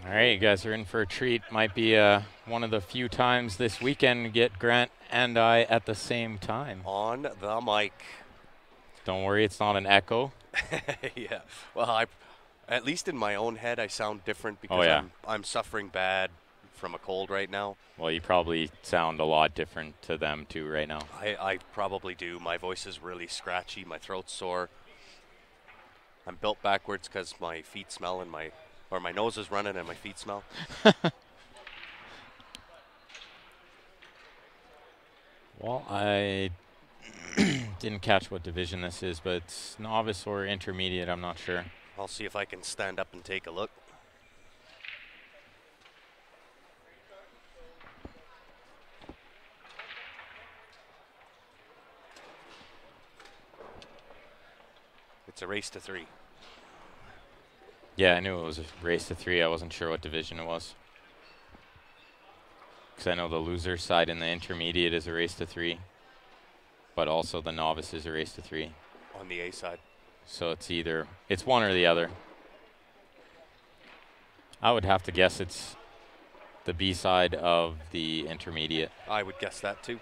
All right, you guys are in for a treat. Might be one of the few times this weekend we get Grant and I at the same time. On the mic. Don't worry, it's not an echo. Yeah. Well, at least in my own head, I sound different Oh, because yeah. I'm suffering bad from a cold right now. Well, you probably sound a lot different to them too right now. I probably do. My voice is really scratchy. My throat's sore. I'm built backwards because my feet smell and my nose is running and my feet smell. Well, I didn't catch what division this is, but it's novice or intermediate, I'm not sure. I'll see if I can stand up and take a look. It's a race to 3. Yeah, I knew it was a race to 3. I wasn't sure what division it was. Because I know the loser side in the intermediate is a race to 3. But also the novice is a race to 3. On the A side. So it's one or the other. I would have to guess it's the B side of the intermediate. I would guess that too.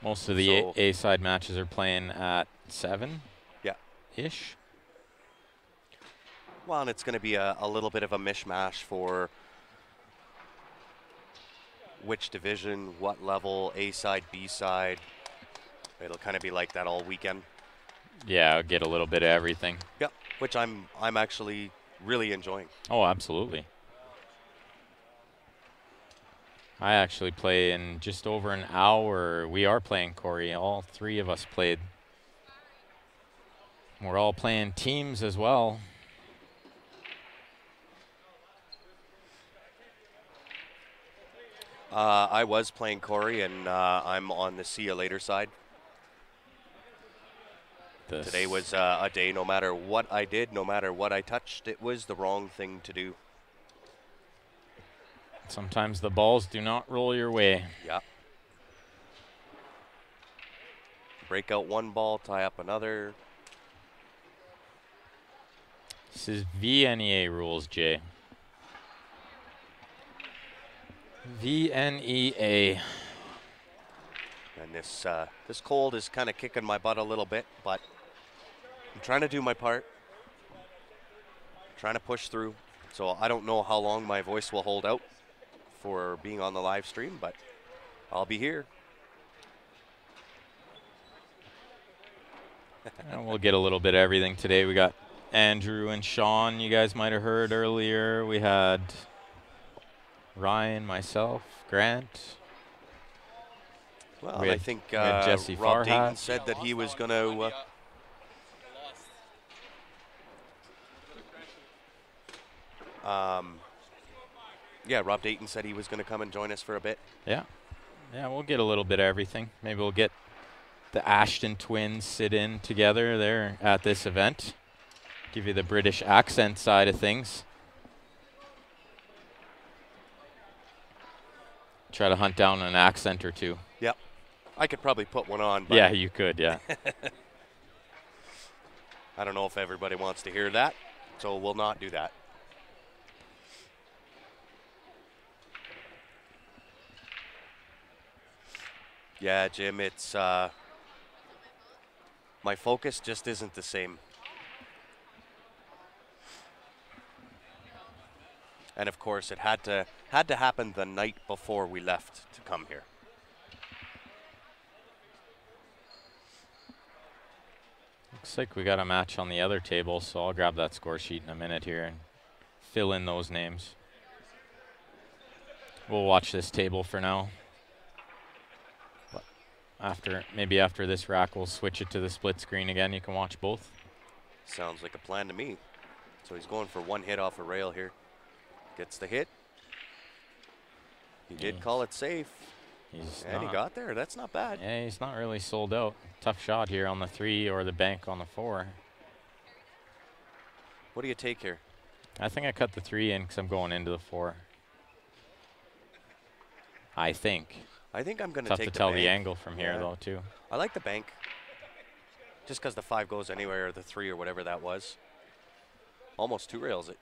Most of the A side matches are playing at 7. Yeah. Ish. Well, and it's going to be a little bit of a mishmash for which division, what level, A side, B side. It'll kind of be like that all weekend. Yeah, I'll get a little bit of everything. Yep, which I'm actually really enjoying. Oh, absolutely. I actually play in just over an hour. We are playing Corey. All 3 of us played. We're all playing teams as well. I was playing Corey, and I'm on the see you later side. Today was a day, no matter what I did, no matter what I touched, it was the wrong thing to do. Sometimes the balls do not roll your way. Yeah. Break out one ball, tie up another. This is VNEA rules, Jay. VNEA. And this cold is kind of kicking my butt a little bit, but I'm trying to do my part. Trying to push through. So I don't know how long my voice will hold out for being on the live stream, but I'll be here. And we'll get a little bit of everything today. We got Andrew and Sean, you guys might have heard earlier. We had Ryan, myself, Grant. Well, we had, I think Jesse Rob Farhat. Dayton said that he was going to yeah, Rob Dayton said he was going to come and join us for a bit. Yeah. Yeah, we'll get a little bit of everything. Maybe we'll get the Ashton twins sit in together there at this event. Give you the British accent side of things. Try to hunt down an accent or two. Yep. I could probably put one on. But yeah, you could, yeah. I don't know if everybody wants to hear that, so we'll not do that. Yeah, Jim, it's my focus just isn't the same. And of course, it had to happen the night before we left to come here. Looks like we got a match on the other table, so I'll grab that score sheet in a minute here and fill in those names. We'll watch this table for now. But maybe after this rack, we'll switch it to the split screen again. You can watch both. Sounds like a plan to me. So he's going for one hit off a rail here. Gets the hit. He did call it safe. And he got there. That's not bad. Yeah, he's not really sold out. Tough shot here on the 3 or the bank on the 4. What do you take here? I think I cut the 3 in because I'm going into the 4. I think. I think I'm going to take the bank. Tough to tell the angle from here, though, too. I like the bank. Just because the 5 goes anywhere, or the 3 or whatever that was. almost 2 rails it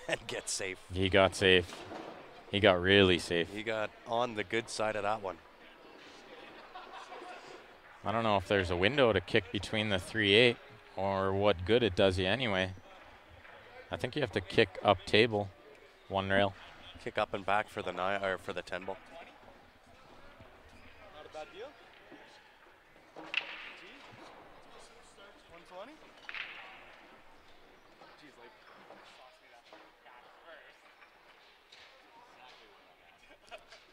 and get safe. He got safe. He got really safe. He got on the good side of that one. I don't know if there's a window to kick between the 3-8 or what good it does you anyway. I think you have to kick up table 1 rail. Kick up and back for the 9 or for the 10 ball. Not a bad deal. 120. Jeez, like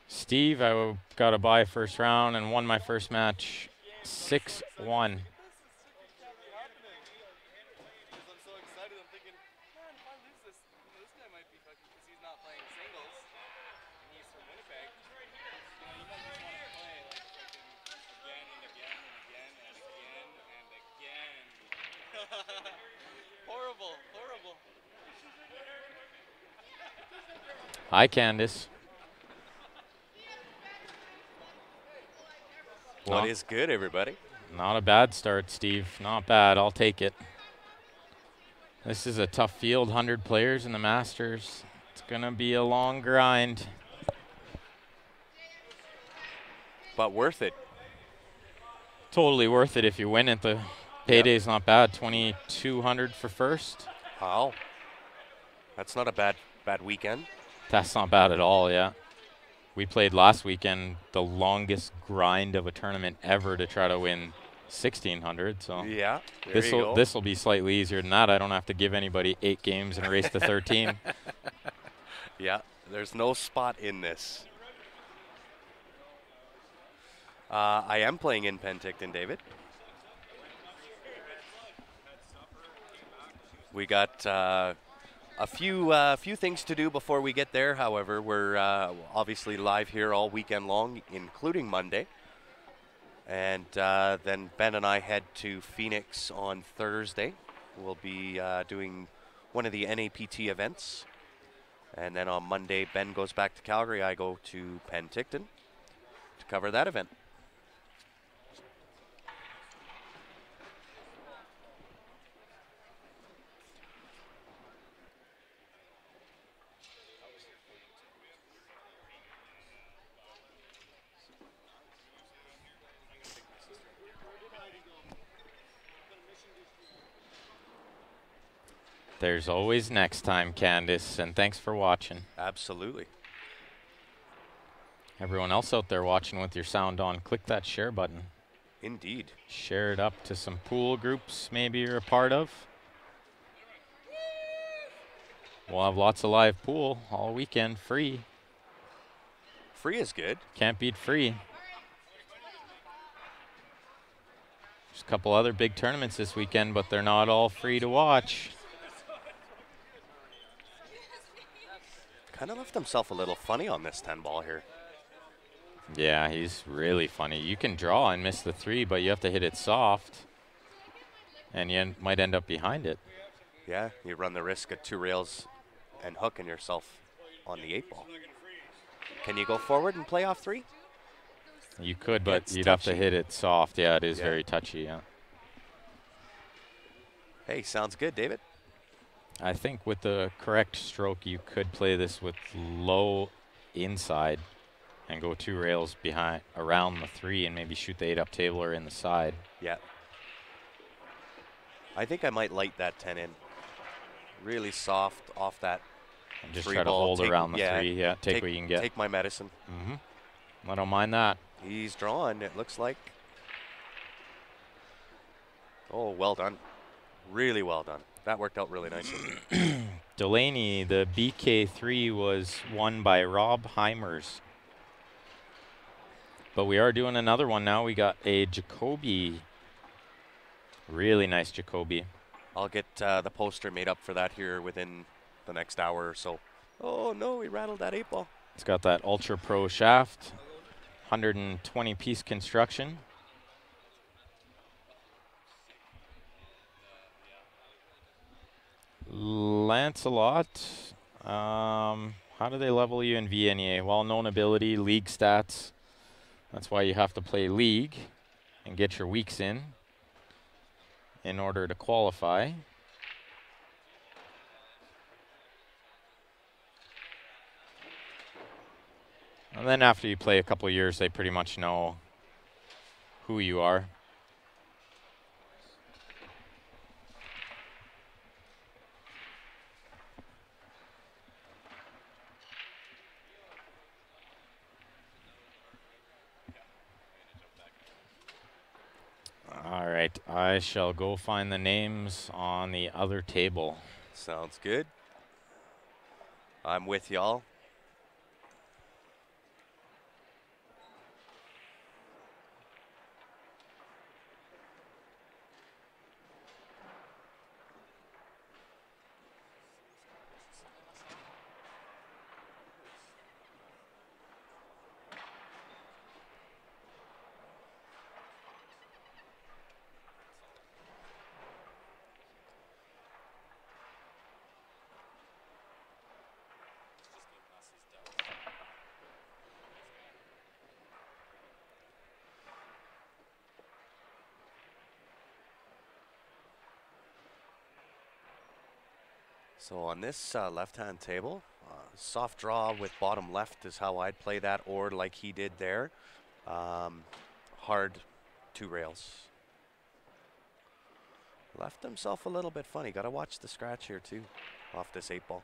Steve, I got to buy first round and won my first match 6-1. horrible, horrible. Hi, Candice. What is good, everybody? Not a bad start, Steve. Not bad. I'll take it. This is a tough field, 100 players in the Masters. It's going to be a long grind. But worth it. Totally worth it if you win it. The payday's not bad. 2,200 for first. Wow. That's not a bad weekend. That's not bad at all, yeah. We played last weekend the longest grind of a tournament ever to try to win 1,600. So yeah, this will be slightly easier than that. I don't have to give anybody 8 games and race to 13. Yeah, there's no spot in this. I am playing in Penticton, David. We got a few things to do before we get there. However, we're obviously live here all weekend long, including Monday. And then Ben and I head to Phoenix on Thursday. We'll be doing one of the NAPT events. And then on Monday, Ben goes back to Calgary. I go to Penticton to cover that event. There's always next time, Candice, and thanks for watching. Absolutely. Everyone else out there watching with your sound on, click that share button. Indeed. Share it up to some pool groups maybe you're a part of. We'll have lots of live pool all weekend, free. Free is good. Can't beat free. There's a couple other big tournaments this weekend, but they're not all free to watch. Kind of left himself a little funny on this 10 ball here. Yeah, he's really funny. You can draw and miss the 3, but you have to hit it soft, and you might end up behind it. Yeah, you run the risk of 2 rails and hooking yourself on the 8 ball. Can you go forward and play off 3? You could, but It's you'd touchy. have to hit it soft. Yeah, it is very touchy, yeah. Hey, sounds good, David. I think with the correct stroke, you could play this with low inside and go 2 rails behind around the 3 and maybe shoot the 8 up table or in the side. Yeah. I think I might light that 10 in. Really soft off that. And just 3 try to ball, hold take- around the yeah, 3. Yeah, take what you can get. Take my medicine. I don't mind that. He's drawn, it looks like. Oh, well done. Really well done. That worked out really nicely. Delaney, the BK3 was won by Rob Heimers. But we are doing another one now. We got a Jacoby. Really nice Jacoby. I'll get the poster made up for that here within the next hour or so. Oh, no, he rattled that 8 ball. It's got that Ultra Pro shaft. 120 piece construction. Lancelot, how do they level you in VNEA? Well-known ability, league stats. That's why you have to play league and get your weeks in order to qualify. And then after you play a couple of years, they pretty much know who you are. All right, I shall go find the names on the other table. Sounds good. I'm with y'all. So on this left-hand table, soft draw with bottom left is how I'd play that, or like he did there, hard 2 rails. Left himself a little bit funny. Got to watch the scratch here too, off this 8-ball.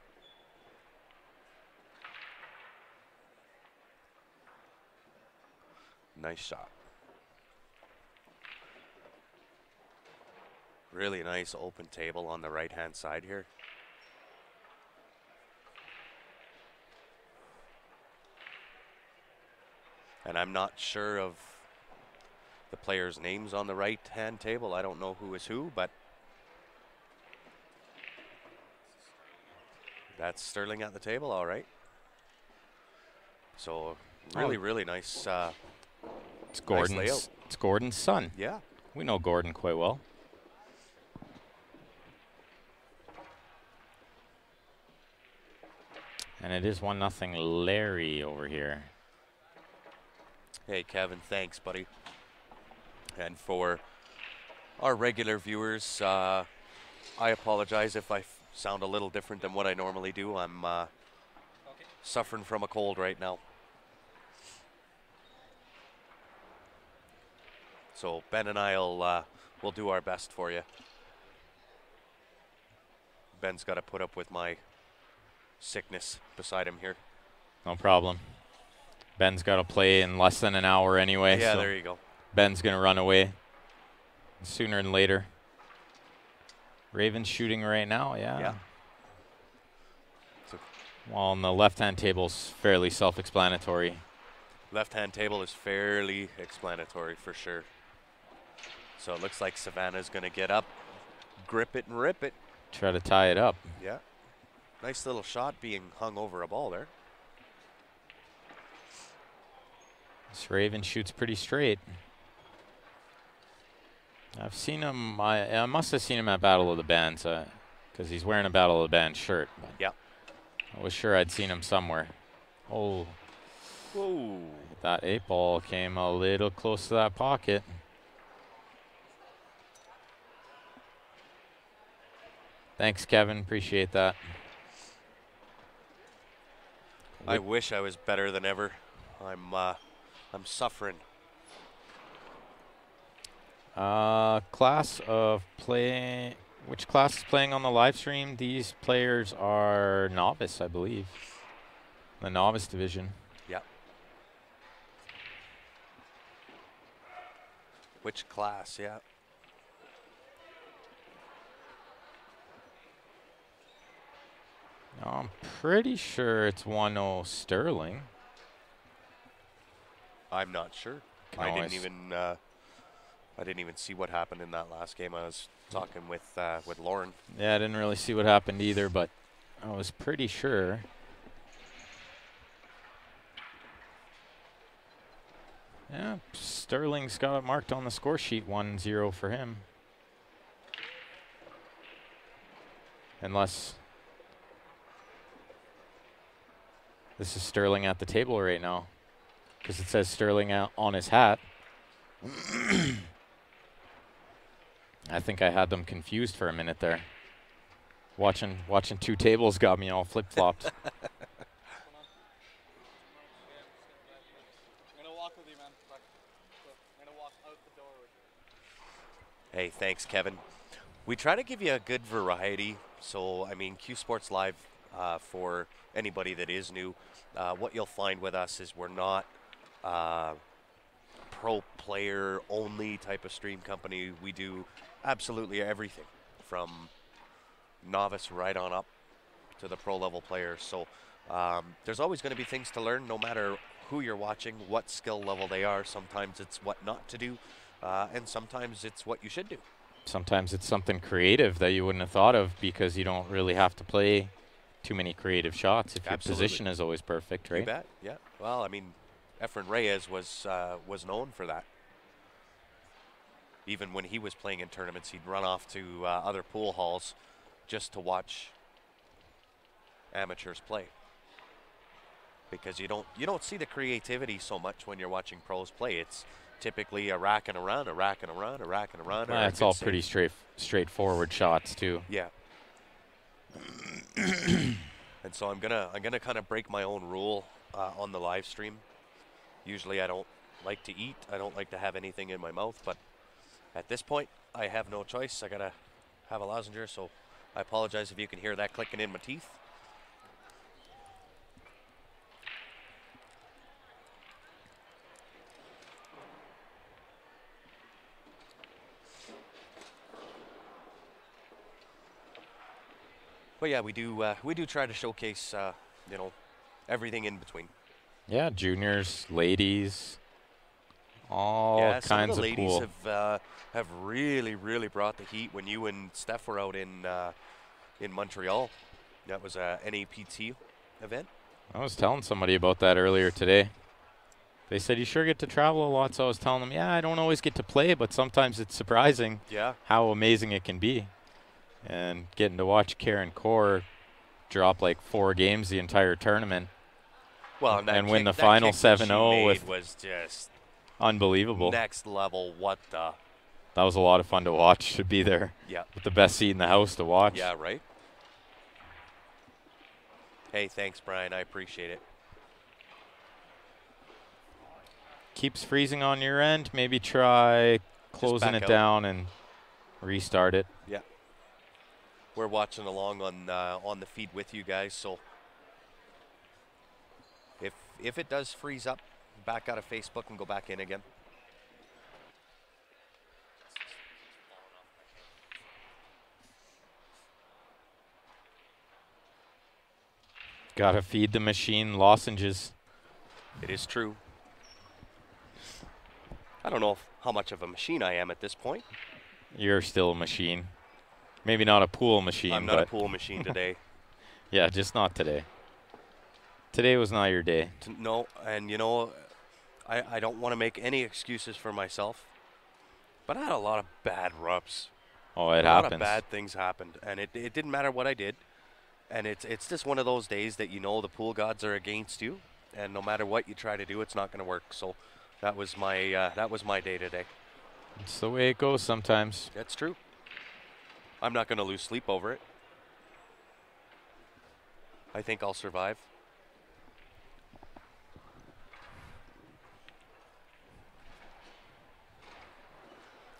Nice shot. Really nice open table on the right-hand side here. And I'm not sure of the players' names on the right-hand table. I don't know who is who, but that's Sterling at the table, all right. So really nice. It's Gordon's. Nice layout. It's Gordon's son. Yeah. We know Gordon quite well. And it is 1-0 Larry over here. Hey, Kevin, thanks, buddy. And for our regular viewers, I apologize if I sound a little different than what I normally do. I'm suffering from a cold right now. So Ben and I'll we'll do our best for you. Ben's got to put up with my sickness beside him here. No problem. Ben's got to play in less than an hour anyway. Yeah, so there you go. Ben's going to run away sooner than later. Ravens shooting right now, Yeah. Well, on the left-hand table's fairly self-explanatory. Left-hand table is fairly explanatory for sure. So it looks like Savannah's going to get up, grip it, and rip it. Try to tie it up. Yeah. Nice little shot being hung over a ball there. This Raven shoots pretty straight. I've seen him, I must have seen him at Battle of the Bands, because he's wearing a Battle of the Bands shirt. Yeah. I was sure I'd seen him somewhere. Oh. Whoa. That 8-ball came a little close to that pocket. Thanks, Kevin. Appreciate that. I wish I was better than ever. I'm suffering. Class of play. Which class is playing on the live stream? These players are novice, I believe. The novice division. Yeah. Which class? Yeah. No, I'm pretty sure it's 1-0 Sterling. I'm not sure. Can I always- didn't even see what happened in that last game. I was talking with Lauren. Yeah, I didn't really see what happened either, but I was pretty sure. Yeah, Sterling's got it marked on the score sheet, 1-0 for him. Unless this is Sterling at the table right now, because it says Sterling out on his hat. I think I had them confused for a minute there. Watching 2 tables got me all flip-flopped. Hey, thanks, Kevin. We try to give you a good variety. So, I mean, Q Sports Live, for anybody that is new, what you'll find with us is we're not uh, pro player only type of stream company. We do absolutely everything from novice right on up to the pro level players. So, there's always going to be things to learn no matter who you're watching, what skill level they are. Sometimes it's what not to do, and sometimes it's what you should do. Sometimes it's something creative that you wouldn't have thought of because you don't really have to play too many creative shots if your Absolutely. position is always perfect, You right? bet. Yeah. Well, I mean, Efren Reyes was known for that. Even when he was playing in tournaments, he'd run off to other pool halls just to watch amateurs play. Because you don't see the creativity so much when you're watching pros play. It's typically a rack and a run, a rack and a run, a rack and a run. Well, it's all pretty straightforward shots too. Yeah. And so I'm gonna kind of break my own rule on the live stream. Usually I don't like to eat. I don't like to have anything in my mouth. But at this point, I have no choice. I gotta have a lozenger. So I apologize if you can hear that clicking in my teeth. But yeah, we do try to showcase everything in between. Yeah, juniors, ladies, all Yeah, some kinds of the of ladies cool. have really brought the heat when you and Steph were out in Montreal. That was a NAPT event. I was telling somebody about that earlier today. They said you sure get to travel a lot, so I was telling them, yeah, I don't always get to play, but sometimes it's surprising Yeah. how amazing it can be. And getting to watch Karen Core drop like 4 games the entire tournament. Well, and win the final 7-0 with was just unbelievable. next level. What the? That was a lot of fun to watch, to be there Yeah. with the best seat in the house to watch. Yeah, right. Hey, thanks, Brian. I appreciate it. Keeps freezing on your end. Maybe try closing back it out. down and restart it. Yeah. We're watching along on the feed with you guys, so if it does freeze up, back out of Facebook and go back in again. Gotta feed the machine lozenges. It is true. I don't know how much of a machine I am at this point. You're still a machine. Maybe not a pool machine, I'm not a but pool machine today. yeah, just not today. Today was not your day. No, and I don't want to make any excuses for myself, but I had a lot of bad rubs. Oh, it A lot happens. of bad things happened, and it didn't matter what I did. And it's just one of those days that the pool gods are against you, and no matter what you try to do, it's not going to work. So that was my day today. It's the way it goes sometimes. That's true. I'm not going to lose sleep over it. I think I'll survive.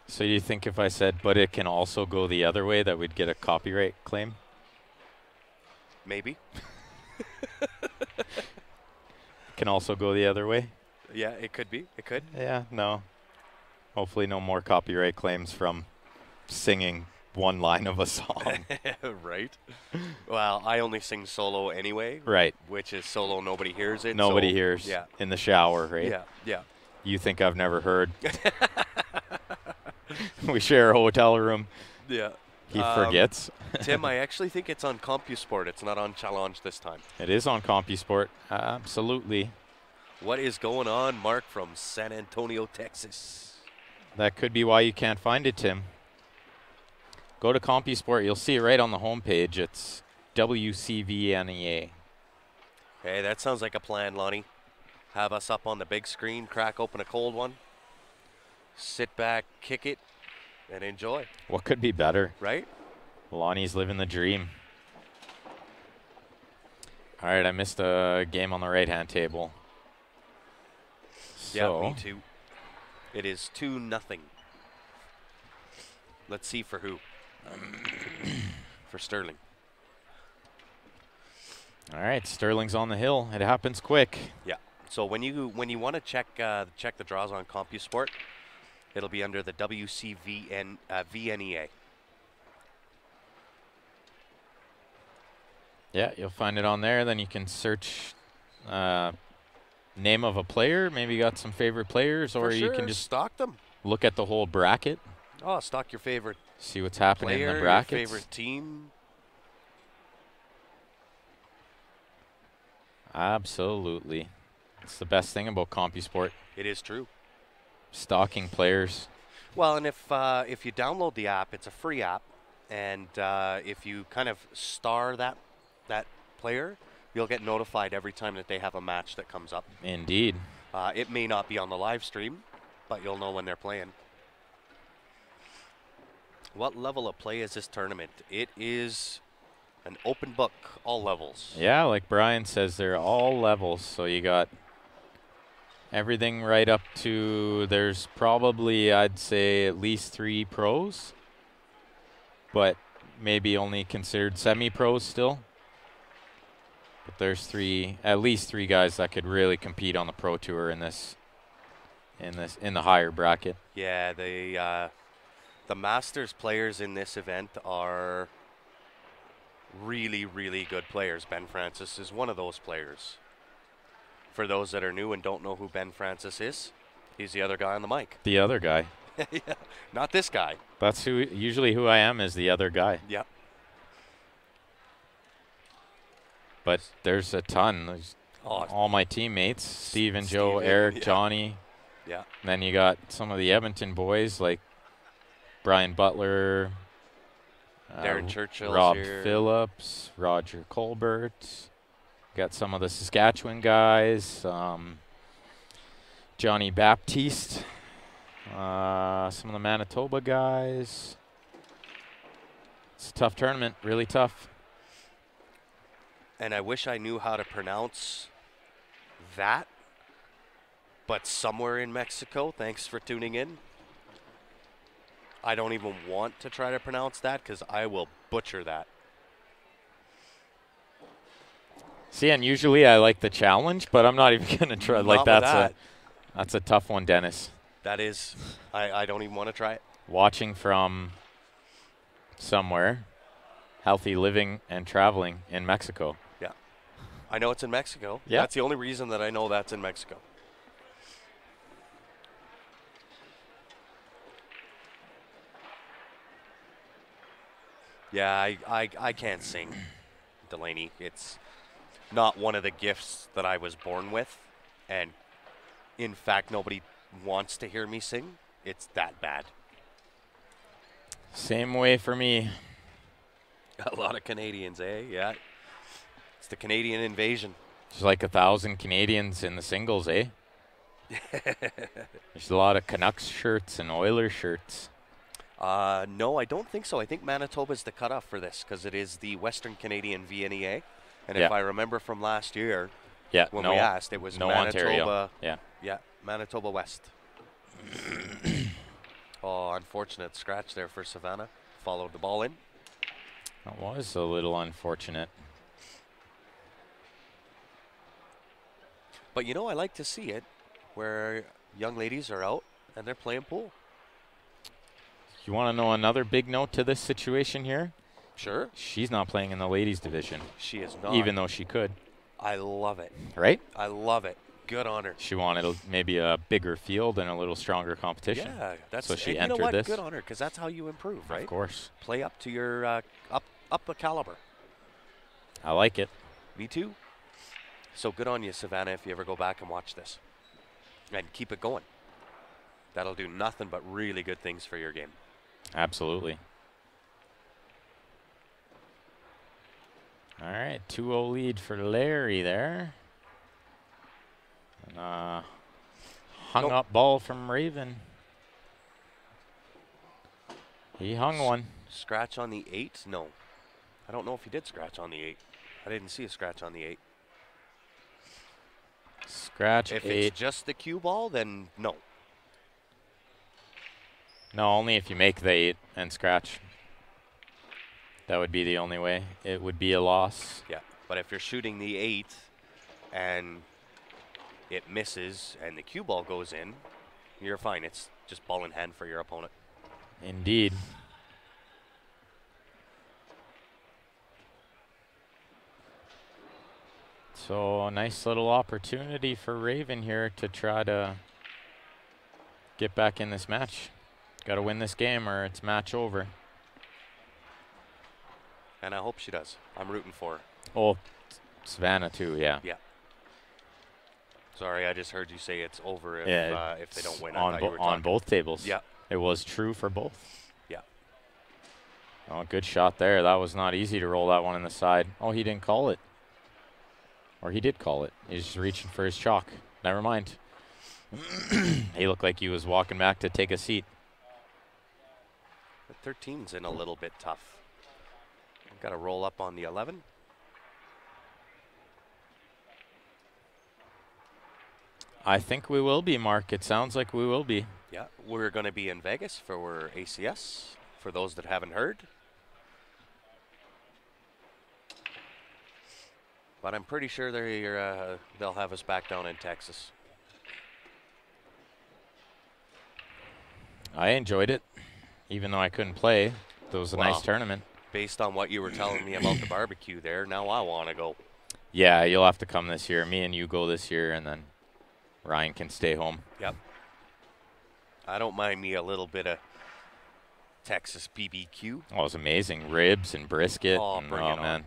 So you think if I said, but it can also go the other way, that we'd get a copyright claim? Maybe. Can also go the other way? Yeah, it could be. It could. Yeah, no. Hopefully no more copyright claims from singing one line of a song. Right. Well, I only sing solo anyway. Right. Which is solo, nobody hears it. Nobody so, hears Yeah. in the shower, right? Yeah. Yeah. You think I've never heard? We share a hotel room. Yeah. He forgets. Tim, I actually think it's on CompuSport. It's not on Challenge this time. It is on CompuSport. Absolutely. What is going on, Mark from San Antonio, Texas? That could be why you can't find it, Tim. Go to CompuSport. You'll see it right on the homepage. It's WCVNEA. Hey, that sounds like a plan, Lonnie. Have us up on the big screen, crack open a cold one, sit back, kick it, and enjoy. What could be better? Right? Lonnie's living the dream. All right, I missed a game on the right-hand table. Yeah, So me too. It is 2-0. Let's see for who. For Sterling. All right, Sterling's on the hill. It happens quick. Yeah. So when you want to check the draws on CompuSport, it'll be under the VNEA. Yeah, you'll find it on there. Then you can search name of a player. Maybe you got some favorite players, or For you sure, can just stock them. look at the whole bracket, Oh, stock your favorite see what's happening player, in the your brackets. favorite team. Absolutely. It's the best thing about CompuSport. It is true. Stocking players. Well, and if you download the app, it's a free app, and if you kind of star that player, you'll get notified every time that they have a match that comes up. Indeed. It may not be on the live stream, but you'll know when they're playing. What level of play is this tournament? It is an open book, all levels. Yeah, like Brian says, they're all levels. So you got everything right up to, there's probably, I'd say, at least 3 pros, but maybe only considered semi-pros still. But there's at least three guys that could really compete on the pro tour in the higher bracket. Yeah, the Masters players in this event are really, really good players. Ben Francis is one of those players. For those that are new and don't know who Ben Francis is, he's the other guy on the mic. The other guy. Yeah, not this guy. That's usually who I am, is the other guy. Yeah. But there's a ton. There's all my teammates, Steve and Joe, Eric, yeah. Johnny. Yeah. And then you got some of the Edmonton boys like Brian Butler, Darren Churchill's Rob here. Phillips, Roger Colbert. Got some of the Saskatchewan guys, Johnny Baptiste, some of the Manitoba guys. It's a tough tournament, really tough. And I wish I knew how to pronounce that, but somewhere in Mexico, thanks for tuning in. I don't even want to try to pronounce that because I will butcher that. See, and usually I like the challenge, but I'm not even going to try. Not Like with that's that. a tough one, Dennis. That is, I don't even want to try it. Watching from somewhere, healthy living and traveling in Mexico. Yeah. I know it's in Mexico. Yeah. That's the only reason that I know that's in Mexico. Yeah, I can't sing, Delaney. It's not one of the gifts that I was born with. And in fact, nobody wants to hear me sing. It's that bad. Same way for me. A lot of Canadians, eh? Yeah. It's the Canadian invasion. There's like 1,000 Canadians in the singles, eh? There's a lot of Canucks shirts and Oilers shirts. No, I don't think so. I think Manitoba's the cutoff for this because it is the Western Canadian VNEA. And if I remember from last year, when we asked, it was Manitoba. Ontario. Yeah, Manitoba West. Oh, unfortunate scratch there for Savannah. Followed the ball in. That was a little unfortunate. But, you know, I like to see it where young ladies are out and they're playing pool. You want to know another big note to this situation here? Sure. She's not playing in the ladies division. She is not. Even though she could. I love it. Right? I love it. Good on her. She wanted maybe a bigger field and a little stronger competition. Yeah, that's so she and entered you know what? this. Good on her, because that's how you improve, right? Of course. Play up to your up a caliber. I like it. Me too. So good on you, Savannah, if you ever go back and watch this. And keep it going. That'll do nothing but really good things for your game. Absolutely. All right, 2-0 lead for Larry there. And, hung up ball from Raven. He hung one. Scratch on the 8? No. I don't know if he did scratch on the 8. I didn't see a scratch on the 8. Scratch if 8. It's just the cue ball, then no. No, only if you make the 8 and scratch. That would be the only way. It would be a loss. Yeah, but if you're shooting the 8 and it misses and the cue ball goes in, you're fine. It's just ball in hand for your opponent. Indeed. So a nice little opportunity for Raven here to try to get back in this match. Got to win this game or it's match over. And I hope she does. I'm rooting for her. Oh, Savannah too, yeah. Yeah. Sorry, I just heard you say it's over if, if they don't win. I On, thought you were on talking. both tables. Yeah. It was true for both. Yeah. Oh, good shot there. That was not easy to roll that one in the side. Oh, he didn't call it. Or he did call it. He's just reaching for his chalk. Never mind. He looked like he was walking back to take a seat. The 13's in a little bit tough. Got to roll up on the 11. I think we will be, Mark. It sounds like we will be. Yeah, we're going to be in Vegas for ACS, for those that haven't heard. But I'm pretty sure they'll have us back down in Texas. I enjoyed it, even though I couldn't play. It was a nice tournament. Based on what you were telling me about the barbecue there, now I want to go. Yeah, you'll have to come this year. Me and you go this year, and then Ryan can stay home. Yep. I don't mind me a little bit of Texas BBQ. Oh, it was amazing. Ribs and brisket. Oh, and, bring oh it on. man.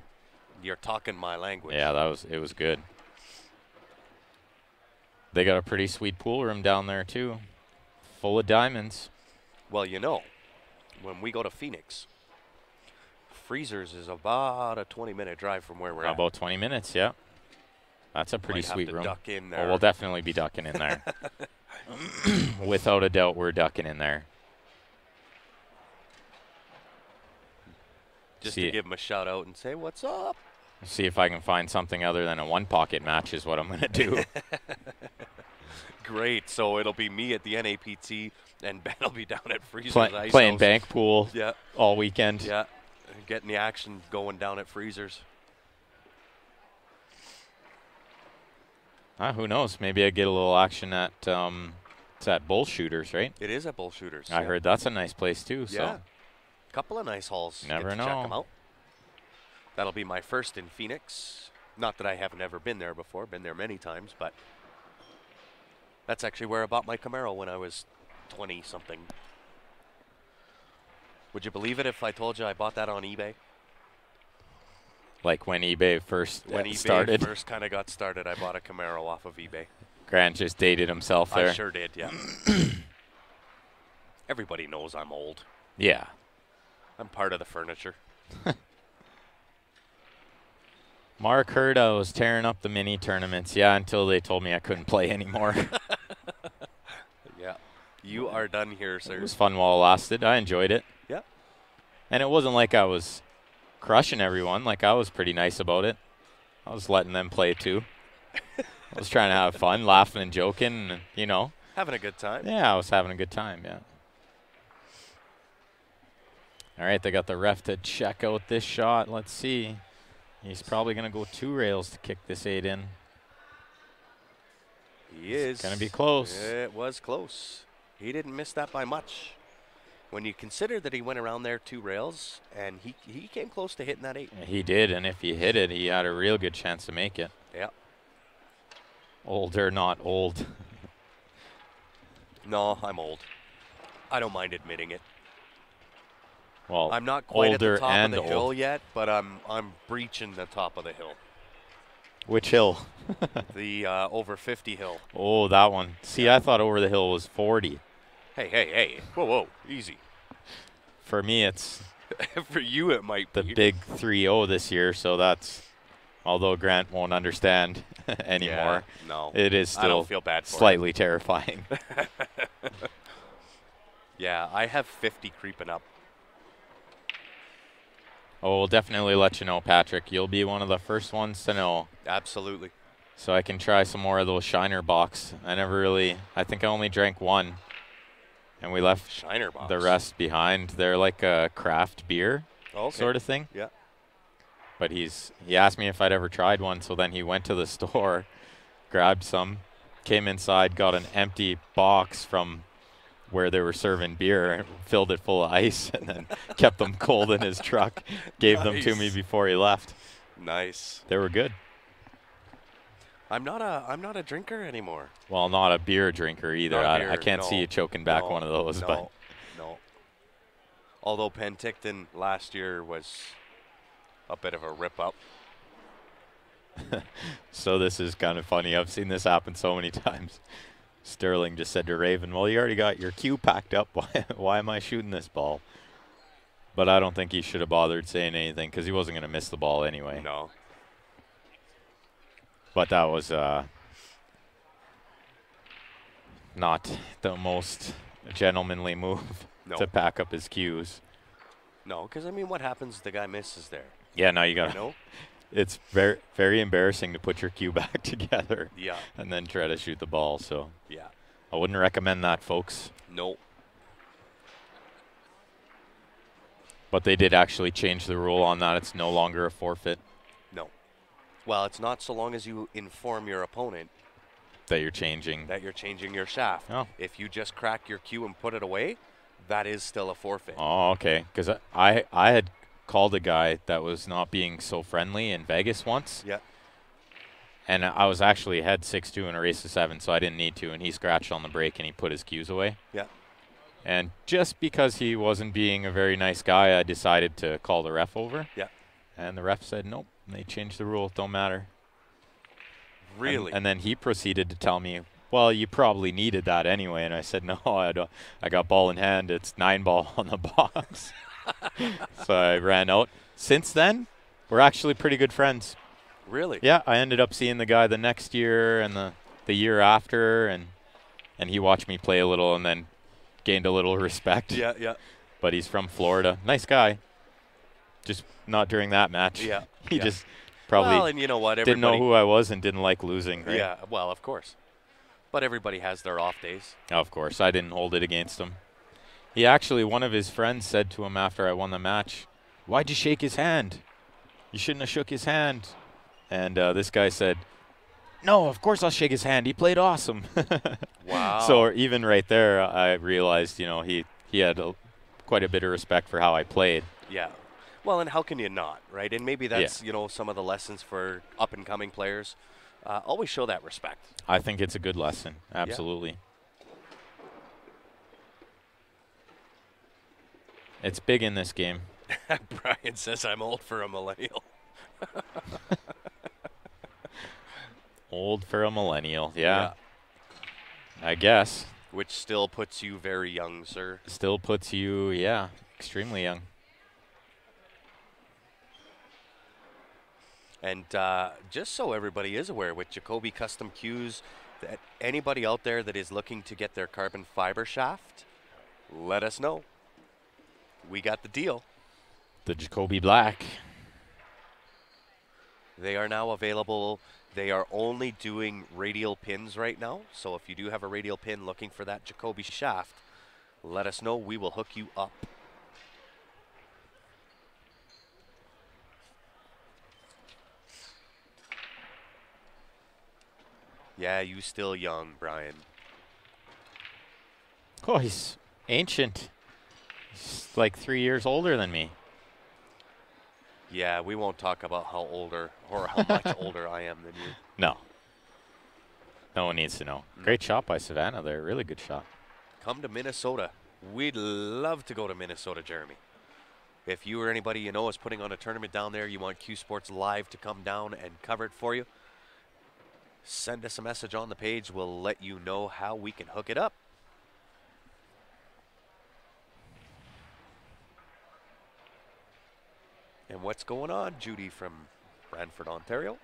You're talking my language. Yeah, it was good. They got a pretty sweet pool room down there too, full of diamonds. Well, you know, when we go to Phoenix, Freezers is about a 20-minute drive from where we're at. About 20 minutes, yeah. That's a pretty Might have sweet to room. duck in Oh, there. we'll definitely be ducking in there. Without a doubt, we're ducking in there. Just to give them a shout out and say, what's up? See if I can find something other than a one-pocket match is what I'm going to do. Great. So it'll be me at the NAPT, and Ben will be down at Freezer's Ice Playing House. bank pool all weekend. Yeah, getting the action going down at Freezer's. Who knows? Maybe I get a little action at it's at Bull Shooters, right? It is at Bull Shooters. I heard that's a nice place too. Yeah. So Couple of nice halls. Never Get to know. Check 'em out. That'll be my first in Phoenix. Not that I haven't ever been there before. Been there many times, but that's actually where I bought my Camaro when I was 20-something. Would you believe it if I told you I bought that on eBay? like when eBay first When eBay started, first kind of got started, I bought a Camaro off of eBay. Grant just dated himself there. I sure did, yeah. Everybody knows I'm old. Yeah. I'm part of the furniture. Mark heard I was tearing up the mini tournaments. Yeah, until they told me I couldn't play anymore. Yeah. You are done here, sir. It was fun while it lasted. I enjoyed it. Yeah. And it wasn't like I was crushing everyone. Like, I was pretty nice about it. I was letting them play too. I was trying to have fun, laughing and joking, and, you know. Having a good time. Yeah, I was having a good time, yeah. All right, they got the ref to check out this shot. Let's see. He's probably going to go 2 rails to kick this 8 in. He is. It's going to be close. It was close. He didn't miss that by much. When you consider that he went around there 2 rails, and he came close to hitting that 8. He did, and if he hit it, he had a real good chance to make it. Yeah. Old or not old. No, I'm old. I don't mind admitting it. Well, I'm not quite at the older top of and the hill old. yet, but I'm breaching the top of the hill. Which hill? The over 50 hill. Oh, that one. See, I thought over the hill was 40. Hey. Whoa, easy. For me, it's For you, it might the be. big 3-0 this year, so that's, although Grant won't understand anymore, Yeah, no. it is I still don't feel bad for slightly terrifying. Yeah, I have 50 creeping up. Oh, we'll definitely let you know, Patrick. You'll be one of the first ones to know. Absolutely. So I can try some more of those Shiner box. I think I only drank one. and we left Shiner box. the rest behind. They're like a craft beer Okay. sort of thing. Yeah. But he asked me if I'd ever tried one, so then he went to the store, grabbed some, came inside, got an empty box from where they were serving beer and filled it full of ice and then kept them cold in his truck, gave them to me Nice. before he left. Nice. They were good. I'm not a drinker anymore. Well, not a beer drinker either. Not I beer, can't see no. you choking back No, one of those. No. Although Penticton last year was a bit of a rip up. So this is kind of funny. I've seen this happen so many times. Sterling just said to Raven, well, you already got your cue packed up. Why am I shooting this ball? But I don't think he should have bothered saying anything because he wasn't going to miss the ball anyway. No. But that was not the most gentlemanly move No. to pack up his cues. No, because, I mean, what happens if the guy misses there? Yeah, now you got You to. know? It's very, very embarrassing to put your cue back together Yeah. and then try to shoot the ball. So Yeah. I wouldn't recommend that, folks. No. But they did actually change the rule on that. It's no longer a forfeit No. Well, it's not so long as you inform your opponent that you're changing. that you're changing your shaft. Oh. If you just crack your cue and put it away, that is still a forfeit. Oh, okay. Because I had called a guy that was not being so friendly in Vegas once. Yeah. And I was actually ahead 6-2 in a race of 7, so I didn't need to. And he scratched on the brake and he put his cues away. Yeah. And just because he wasn't being a very nice guy, I decided to call the ref over. Yeah. And the ref said, nope, they changed the rule. It don't matter. Really? And then he proceeded to tell me, well, you probably needed that anyway. And I said, no, I don't. I got ball in hand. It's 9 ball on the box. So I ran out. Since then, we're actually pretty good friends. Really? Yeah, I ended up seeing the guy the next year and the year after, and he watched me play a little and then gained a little respect. Yeah, yeah. But he's from Florida. Nice guy. Just not during that match. Yeah. He yeah. just probably Well, and you know what? didn't know Everybody- who I was and didn't like losing. Right? Yeah, well, of course. But everybody has their off days. Of course. I didn't hold it against him. He actually, one of his friends said to him after I won the match, why'd you shake his hand? You shouldn't have shook his hand. And this guy said, no, of course I'll shake his hand. He played awesome. Wow. So even right there, I realized, he had quite a bit of respect for how I played. Yeah. Well, and how can you not, right? And maybe that's, some of the lessons for up-and-coming players. Always show that respect. I think it's a good lesson. Absolutely. It's big in this game. Brian says I'm old for a millennial. Old for a millennial, yeah. I guess. Which still puts you very young, sir. Still puts you, extremely young. And just so everybody is aware, with Jacoby Custom Cues, that anybody out there that is looking to get their carbon fiber shaft, let us know. We got the deal. The Jacoby Black. They are now available. They are only doing radial pins right now. So if you do have a radial pin looking for that Jacoby shaft, let us know. We will hook you up. Yeah, you still young, Brian. Oh, he's ancient. He's like 3 years older than me. Yeah, we won't talk about how older or how much older I am than you. No. No one needs to know. Great shot by Savannah there. Really good shot. Come to Minnesota. We'd love to go to Minnesota, Jeremy. If you or anybody you know is putting on a tournament down there, you want Q Sports Live to come down and cover it for you, send us a message on the page. We'll let you know how we can hook it up. And what's going on, Judy from Brantford, Ontario?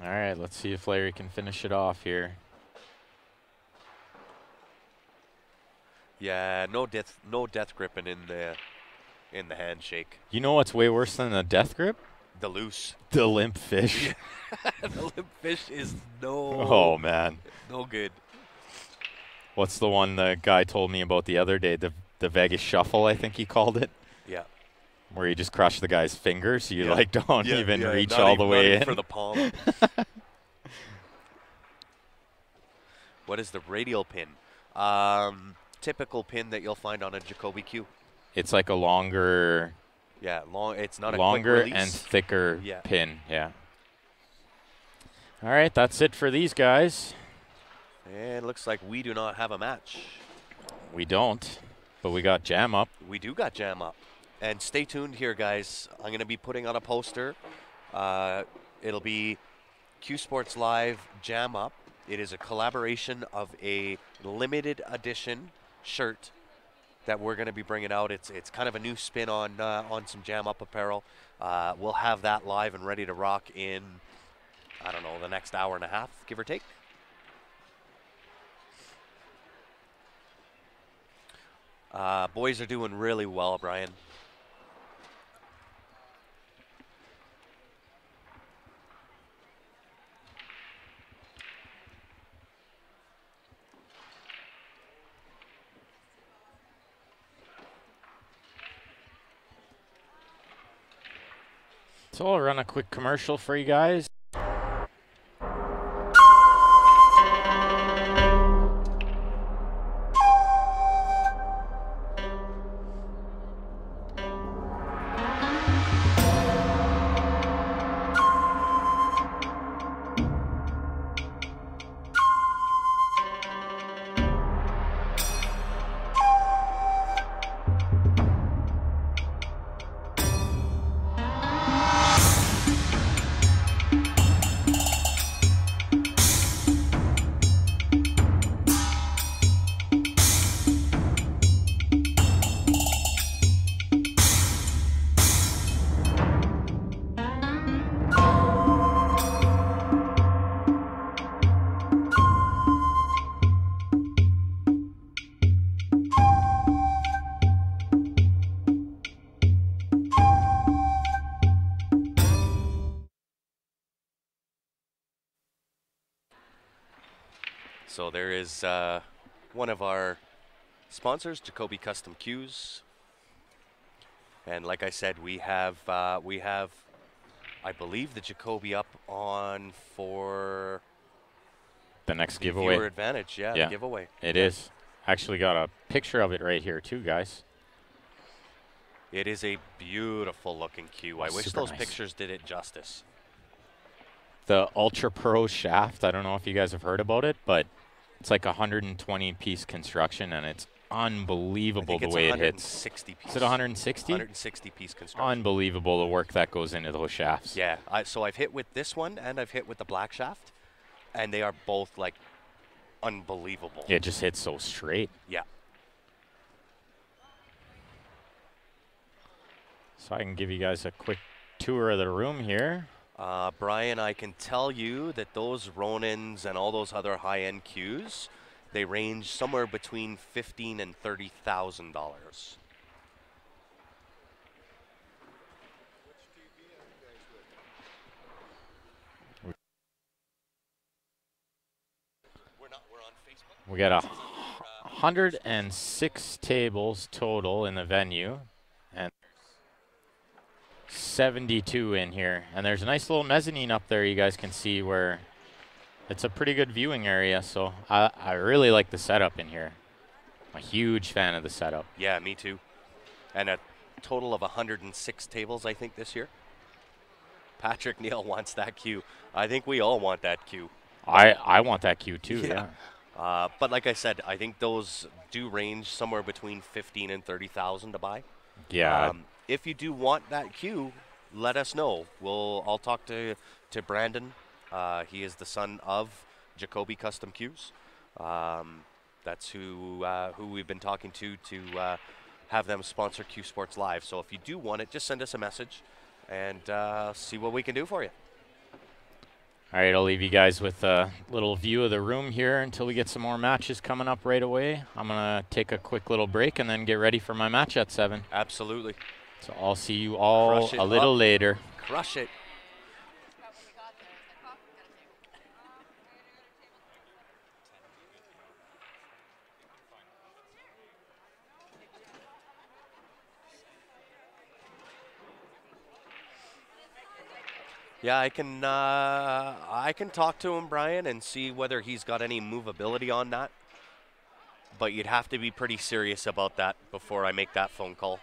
All right, let's see if Larry can finish it off here. Yeah, no death gripping in the handshake. You know what's way worse than a death grip? The loose. The limp fish. The limp fish is Oh, man. no good. What's the one the guy told me about the other day? The Vegas shuffle, I think he called it. Yeah. Where you just crush the guy's fingers. You Yeah. like don't Yeah, even yeah, reach not all even- the not way even in. for the palm. What is the radial pin? Typical pin that you'll find on a Jacoby cue. It's like a longer, Yeah, long. It's not longer a quick and release. thicker Yeah. pin. Yeah. All right, that's it for these guys. And it looks like we do not have a match. We don't, but we got jam up. We do got jam up. And stay tuned here, guys. I'm going to be putting on a poster. It'll be Q Sports Live Jam Up. It is a collaboration of a limited edition shirt that we're going to be bringing out. It's kind of a new spin on some Jam Up apparel. We'll have that live and ready to rock in, I don't know, the next hour and a half, give or take. Boys are doing really well, Brian. So I'll run a quick commercial for you guys. So there is one of our sponsors, Jacoby Custom Cues, and like I said, we have I believe the Jacoby up on for The next the giveaway. viewer advantage. Yeah, Yeah. the giveaway. It is. Actually got a picture of it right here too, guys. It is a beautiful looking cue. I wish Super those nice. pictures did it justice. The Ultra Pro shaft, I don't know if you guys have heard about it, but it's like a 120 piece construction and it's I unbelievable think the it's way it 160 hits. piece. Is it 160? 160 piece construction. Unbelievable the work that goes into those shafts. Yeah, so I've hit with this one and I've hit with the black shaft, and they are both like unbelievable. It just hits so straight. Yeah. So I can give you guys a quick tour of the room here. Brian, I can tell you that those Ronins and all those other high-end cues, they range somewhere between $15,000 and $30,000. We're on Facebook. We got 106 tables total in the venue and 72 in here. And there's a nice little mezzanine up there you guys can see where it's a pretty good viewing area. So I really like the setup in here. I'm a huge fan of the setup. Yeah, me too. And a total of 106 tables, I think, this year. Patrick Neal wants that cue. I think we all want that cue. I want that cue too. Yeah. Yeah. But like I said, I think those do range somewhere between 15 and 30,000 to buy. Yeah. If you do want that cue, let us know. I'll talk to Brandon. He is the son of Jacoby Custom Cues. That's who we've been talking to have them sponsor Q Sports Live. So if you do want it, just send us a message and see what we can do for you. All right, I'll leave you guys with a little view of the room here until we get some more matches coming up right away. I'm going to take a quick little break and then get ready for my match at 7. Absolutely. So I'll see you all Crush it a little up. later. Crush it. Yeah, I can talk to him, Brian, and see whether he's got any movability on that. But you'd have to be pretty serious about that before I make that phone call.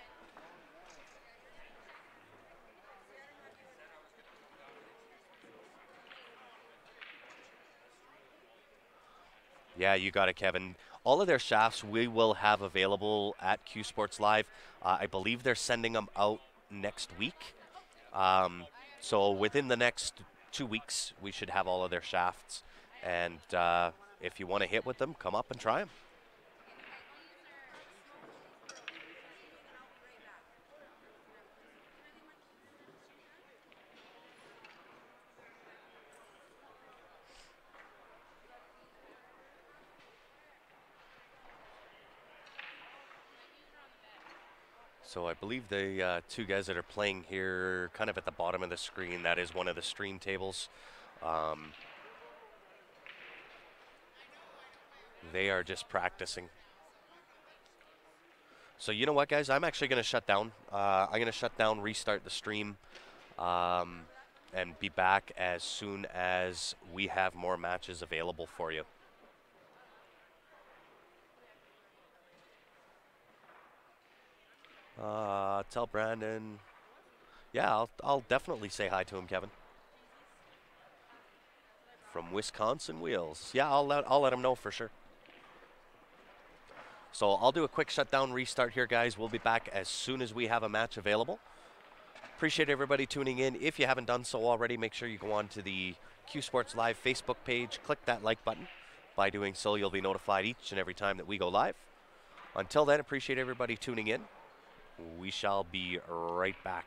Yeah, you got it, Kevin. All of their shafts we will have available at Q Sports Live. I believe they're sending them out next week. So within the next 2 weeks, we should have all of their shafts. And if you want to hit with them, come up and try them. So I believe the two guys that are playing here, kind of at the bottom of the screen, that is one of the stream tables. They are just practicing. So you know what, guys? I'm actually going to shut down. I'm going to shut down, restart the stream, and be back as soon as we have more matches available for you. Tell Brandon. Yeah, I'll definitely say hi to him, Kevin. From Wisconsin Wheels. Yeah, I'll let him know for sure. So I'll do a quick shutdown restart here, guys. We'll be back as soon as we have a match available. Appreciate everybody tuning in. If you haven't done so already, make sure you go on to the Q Sports Live Facebook page. Click that like button. By doing so, you'll be notified each and every time that we go live. Until then, appreciate everybody tuning in. We shall be right back.